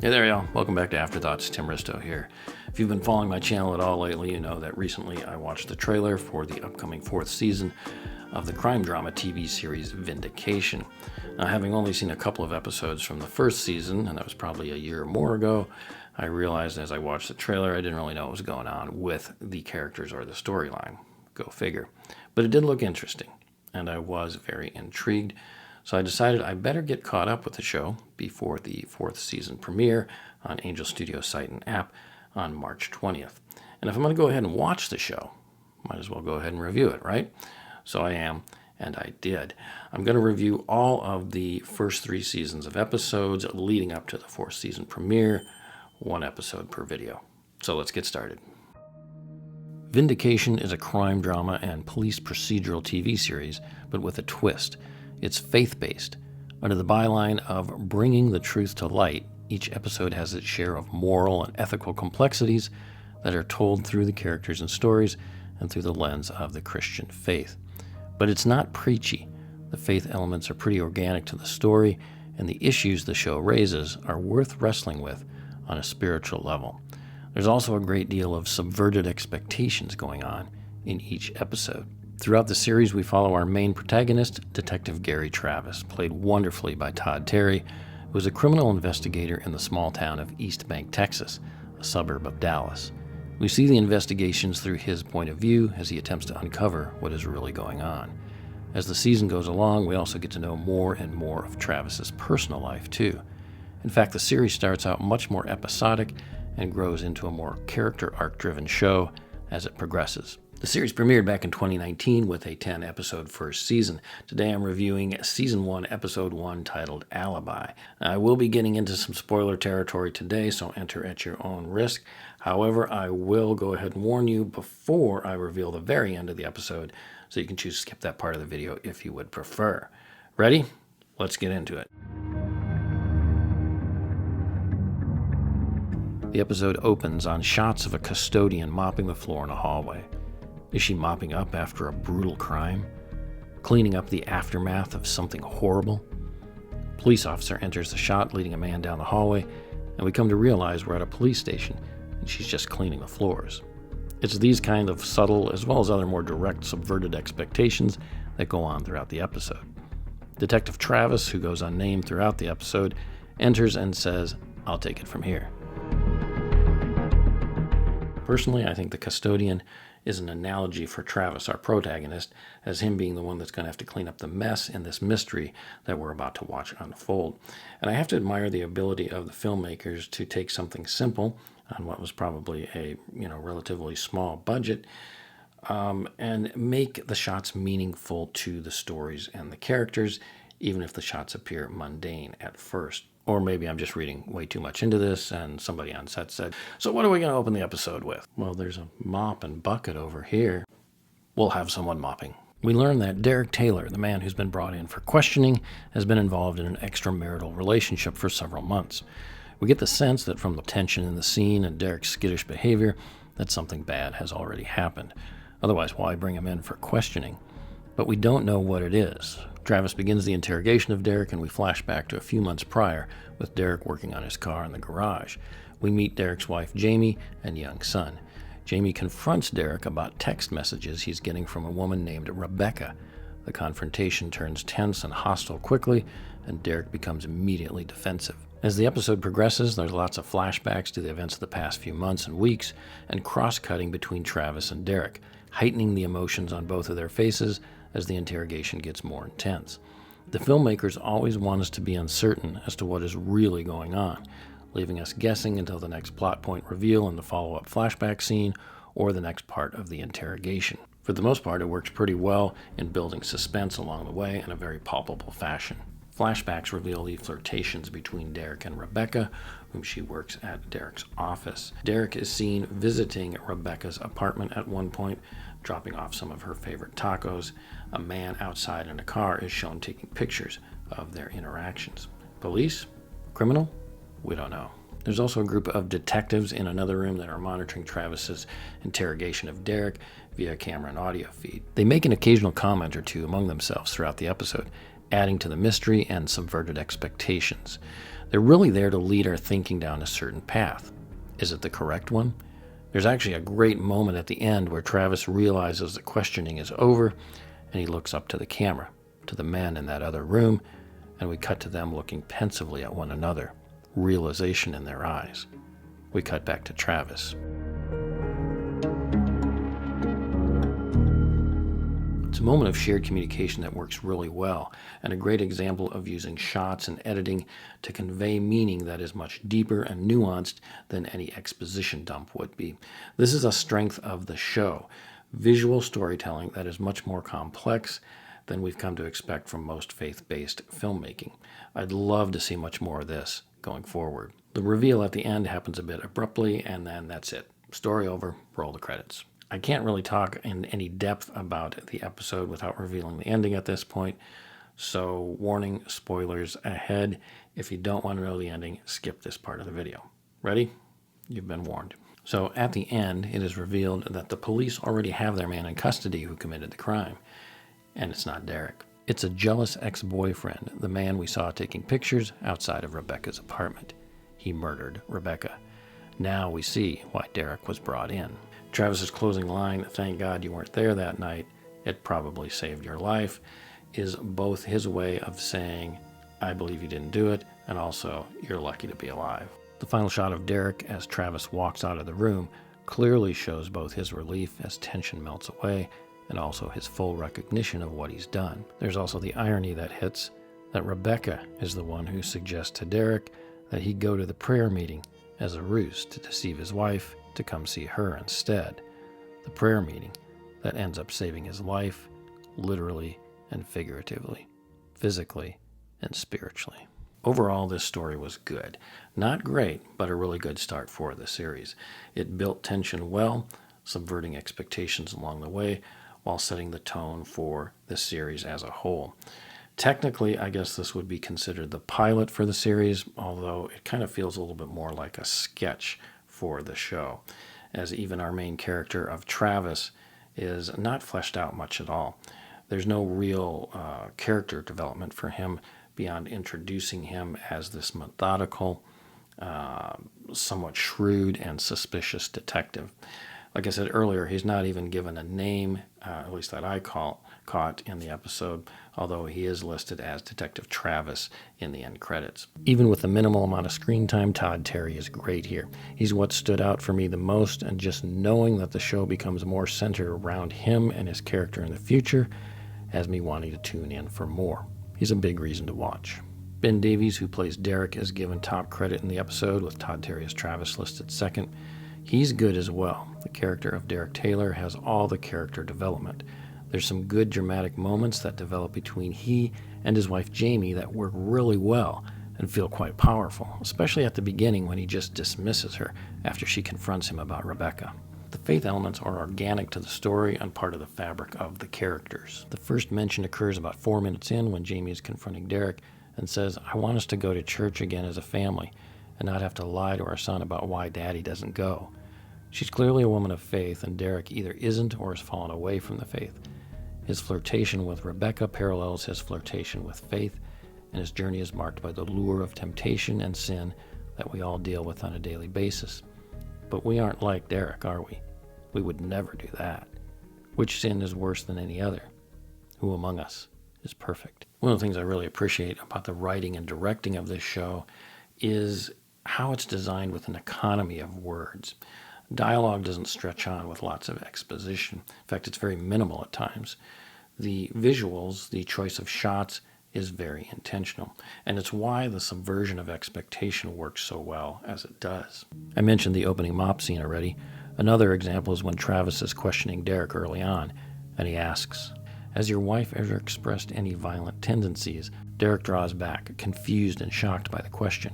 Hey there, y'all. Welcome back to Afterthoughts. Tim Risto here. If you've been following my channel at all lately, you know that recently I watched the trailer for the upcoming fourth season of the crime drama TV series Vindication. Now, having only seen a couple of episodes from the first season, and that was probably a year or more ago, I realized as I watched the trailer I didn't really know what was going on with the characters or the storyline. Go figure. But it did look interesting, and I was very intrigued. So I decided I better get caught up with the show before the fourth season premiere on Angel Studio's site and app on March 20th. And if I'm going to go ahead and watch the show, might as well go ahead and review it, right? So I am, and I did. I'm going to review all of the first 3 seasons of episodes leading up to the fourth season premiere, 1 episode per video. So let's get started. Vindication is a crime drama and police procedural TV series, but with a twist. It's faith-based. Under the byline of bringing the truth to light, each episode has its share of moral and ethical complexities that are told through the characters and stories and through the lens of the Christian faith. But it's not preachy. The faith elements are pretty organic to the story, and the issues the show raises are worth wrestling with on a spiritual level. There's also a great deal of subverted expectations going on in each episode. Throughout the series, we follow our main protagonist, Detective Gary Travis, played wonderfully by Todd Terry, who is a criminal investigator in the small town of East Bank, Texas, a suburb of Dallas. We see the investigations through his point of view as he attempts to uncover what is really going on. As the season goes along, we also get to know more and more of Travis's personal life, too. In fact, the series starts out much more episodic and grows into a more character arc-driven show as it progresses. The series premiered back in 2019 with a 10-episode first season. Today I'm reviewing Season 1, Episode 1, titled Alibi. I will be getting into some spoiler territory today, so enter at your own risk. However, I will go ahead and warn you before I reveal the very end of the episode, so you can choose to skip that part of the video if you would prefer. Ready? Let's get into it. The episode opens on shots of a custodian mopping the floor in a hallway. Is she mopping up after a brutal crime? Cleaning up the aftermath of something horrible? A police officer enters the shot leading a man down the hallway, and we come to realize we're at a police station and she's just cleaning the floors. It's these kind of subtle as well as other more direct subverted expectations that go on throughout the episode. Detective Travis, who goes unnamed throughout the episode, enters and says, "I'll take it from here." Personally, I think the custodian is an analogy for Travis, our protagonist, as him being the one that's going to have to clean up the mess in this mystery that we're about to watch unfold. And I have to admire the ability of the filmmakers to take something simple on what was probably a relatively small budget and make the shots meaningful to the stories and the characters, even if the shots appear mundane at first. Or maybe I'm just reading way too much into this, and somebody on set said, "So what are we going to open the episode with?" Well, there's a mop and bucket over here. We'll have someone mopping. We learn that Derek Taylor, the man who's been brought in for questioning, has been involved in an extramarital relationship for several months. We get the sense that from the tension in the scene and Derek's skittish behavior, that something bad has already happened. Otherwise, why bring him in for questioning? But we don't know what it is. Travis begins the interrogation of Derek, and we flash back to a few months prior with Derek working on his car in the garage. We meet Derek's wife, Jamie, and young son. Jamie confronts Derek about text messages he's getting from a woman named Rebecca. The confrontation turns tense and hostile quickly, and Derek becomes immediately defensive. As the episode progresses, there's lots of flashbacks to the events of the past few months and weeks, and cross-cutting between Travis and Derek, heightening the emotions on both of their faces as the interrogation gets more intense. The filmmakers always want us to be uncertain as to what is really going on, leaving us guessing until the next plot point reveal in the follow-up flashback scene or the next part of the interrogation. For the most part, it works pretty well in building suspense along the way in a very palpable fashion. Flashbacks reveal the flirtations between Derek and Rebecca, whom she works at Derek's office. Derek is seen visiting Rebecca's apartment at one point, dropping off some of her favorite tacos. A man outside in a car is shown taking pictures of their interactions. Police? Criminal? We don't know. There's also a group of detectives in another room that are monitoring Travis's interrogation of Derek via camera and audio feed. They make an occasional comment or two among themselves throughout the episode, adding to the mystery and subverted expectations. They're really there to lead our thinking down a certain path. Is it the correct one? There's actually a great moment at the end where Travis realizes the questioning is over, and he looks up to the camera, to the men in that other room, and we cut to them looking pensively at one another, realization in their eyes. We cut back to Travis. It's a moment of shared communication that works really well, and a great example of using shots and editing to convey meaning that is much deeper and nuanced than any exposition dump would be. This is a strength of the show, visual storytelling that is much more complex than we've come to expect from most faith-based filmmaking. I'd love to see much more of this going forward. The reveal at the end happens a bit abruptly, and then that's it. Story over, roll the credits. I can't really talk in any depth about the episode without revealing the ending at this point, so warning, spoilers ahead. If you don't want to know the ending, skip this part of the video. Ready? You've been warned. So at the end, it is revealed that the police already have their man in custody who committed the crime, and it's not Derek. It's a jealous ex-boyfriend, the man we saw taking pictures outside of Rebecca's apartment. He murdered Rebecca. Now we see why Derek was brought in. Travis's closing line, "Thank God you weren't there that night, it probably saved your life," is both his way of saying, I believe you didn't do it, and also, you're lucky to be alive. The final shot of Derek as Travis walks out of the room clearly shows both his relief as tension melts away and also his full recognition of what he's done. There's also the irony that hits that Rebecca is the one who suggests to Derek that he go to the prayer meeting as a ruse to deceive his wife to come see her instead. The prayer meeting that ends up saving his life, literally and figuratively, physically and spiritually. Overall, this story was good. Not great, but a really good start for the series. It built tension well, subverting expectations along the way, while setting the tone for the series as a whole. Technically, I guess this would be considered the pilot for the series, although it kind of feels a little bit more like a sketch for the show, as even our main character of Travis is not fleshed out much at all. There's no real character development for him beyond introducing him as this methodical, somewhat shrewd and suspicious detective. Like I said earlier, he's not even given a name, at least that I caught in the episode, although he is listed as Detective Travis in the end credits. Even with the minimal amount of screen time, Todd Terry is great here. He's what stood out for me the most, and just knowing that the show becomes more centered around him and his character in the future has me wanting to tune in for more. He's a big reason to watch. Ben Davies, who plays Derek, is given top credit in the episode, with Todd Terry as Travis listed second. He's good as well. The character of Derek Taylor has all the character development. There's some good dramatic moments that develop between he and his wife Jamie that work really well and feel quite powerful, especially at the beginning when he just dismisses her after she confronts him about Rebecca. The faith elements are organic to the story and part of the fabric of the characters. The first mention occurs about 4 minutes in when Jamie is confronting Derek and says, "I want us to go to church again as a family and not have to lie to our son about why Daddy doesn't go." She's clearly a woman of faith, and Derek either isn't or has fallen away from the faith. His flirtation with Rebecca parallels his flirtation with faith, and his journey is marked by the lure of temptation and sin that we all deal with on a daily basis. But we aren't like Derek, are we? We would never do that. Which sin is worse than any other? Who among us is perfect? One of the things I really appreciate about the writing and directing of this show is how it's designed with an economy of words. Dialogue doesn't stretch on with lots of exposition. In fact, it's very minimal at times. The visuals, the choice of shots, is very intentional, and it's why the subversion of expectation works so well as it does. I mentioned the opening mop scene already. Another example is when Travis is questioning Derek early on, and he asks, "Has your wife ever expressed any violent tendencies?" Derek draws back, confused and shocked by the question.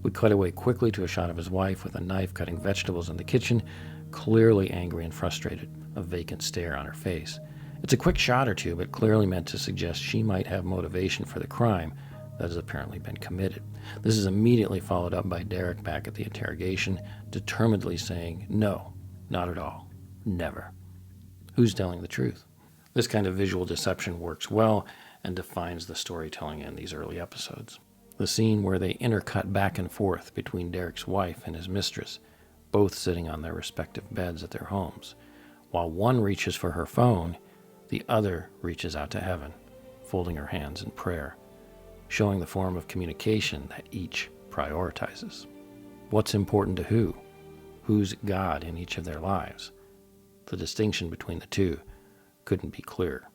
We cut away quickly to a shot of his wife with a knife cutting vegetables in the kitchen, clearly angry and frustrated, a vacant stare on her face. It's a quick shot or two, but clearly meant to suggest she might have motivation for the crime that has apparently been committed. This is immediately followed up by Derek back at the interrogation, determinedly saying, "No, not at all, never." Who's telling the truth? This kind of visual deception works well and defines the storytelling in these early episodes. The scene where they intercut back and forth between Derek's wife and his mistress, both sitting on their respective beds at their homes. While one reaches for her phone, the other reaches out to heaven, folding her hands in prayer, showing the form of communication that each prioritizes. What's important to who? Who's God in each of their lives? The distinction between the two couldn't be clearer.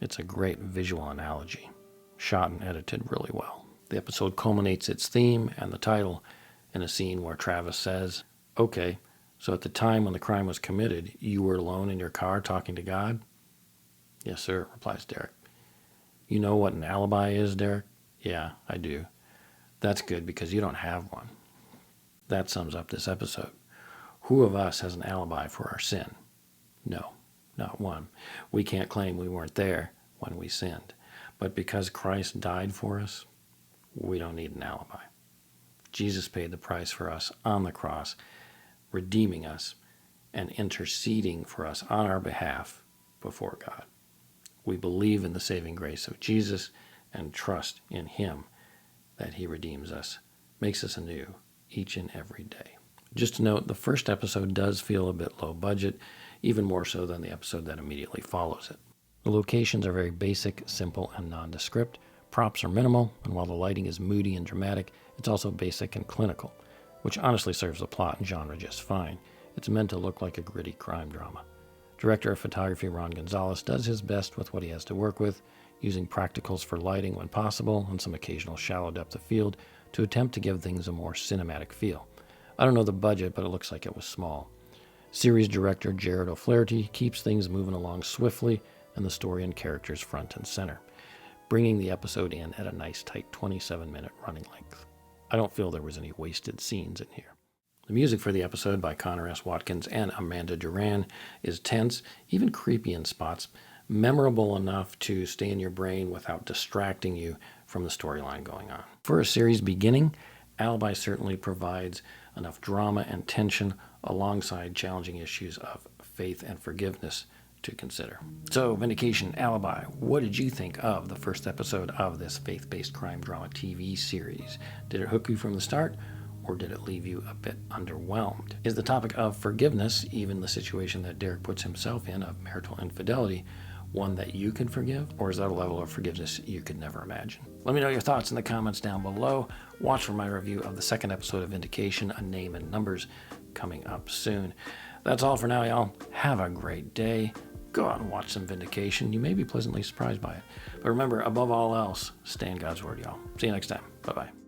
It's a great visual analogy, shot and edited really well. The episode culminates its theme and the title in a scene where Travis says, "Okay, so at the time when the crime was committed, you were alone in your car talking to God?" "Yes, sir," replies Derek. "You know what an alibi is, Derek?" "Yeah, I do." "That's good because you don't have one." That sums up this episode. Who of us has an alibi for our sin? No, not one. We can't claim we weren't there when we sinned. But because Christ died for us, we don't need an alibi. Jesus paid the price for us on the cross, redeeming us and interceding for us on our behalf before God. We believe in the saving grace of Jesus and trust in Him that He redeems us, makes us anew each and every day. Just to note, the first episode does feel a bit low budget, even more so than the episode that immediately follows it. The locations are very basic, simple, and nondescript. Props are minimal, and while the lighting is moody and dramatic, it's also basic and clinical, which honestly serves the plot and genre just fine. It's meant to look like a gritty crime drama. Director of photography Ron Gonzalez does his best with what he has to work with, using practicals for lighting when possible and some occasional shallow depth of field to attempt to give things a more cinematic feel. I don't know the budget, but it looks like it was small. Series director Jared O'Flaherty keeps things moving along swiftly and the story and characters front and center, bringing the episode in at a nice tight 27-minute running length. I don't feel there was any wasted scenes in here. The music for the episode by Connor S. Watkins and Amanda Duran is tense, even creepy in spots, memorable enough to stay in your brain without distracting you from the storyline going on. For a series beginning, Alibi certainly provides enough drama and tension alongside challenging issues of faith and forgiveness to consider. So, Vindication, Alibi, what did you think of the first episode of this faith-based crime drama TV series? Did it hook you from the start, or did it leave you a bit underwhelmed? Is the topic of forgiveness, even the situation that Derek puts himself in of marital infidelity, one that you can forgive, or is that a level of forgiveness you could never imagine? Let me know your thoughts in the comments down below. Watch for my review of the second episode of Vindication, A Name and Numbers, coming up soon. That's all for now, y'all. Have a great day. Go out and watch some Vindication. You may be pleasantly surprised by it. But remember, above all else, stay in God's Word, y'all. See you next time. Bye-bye.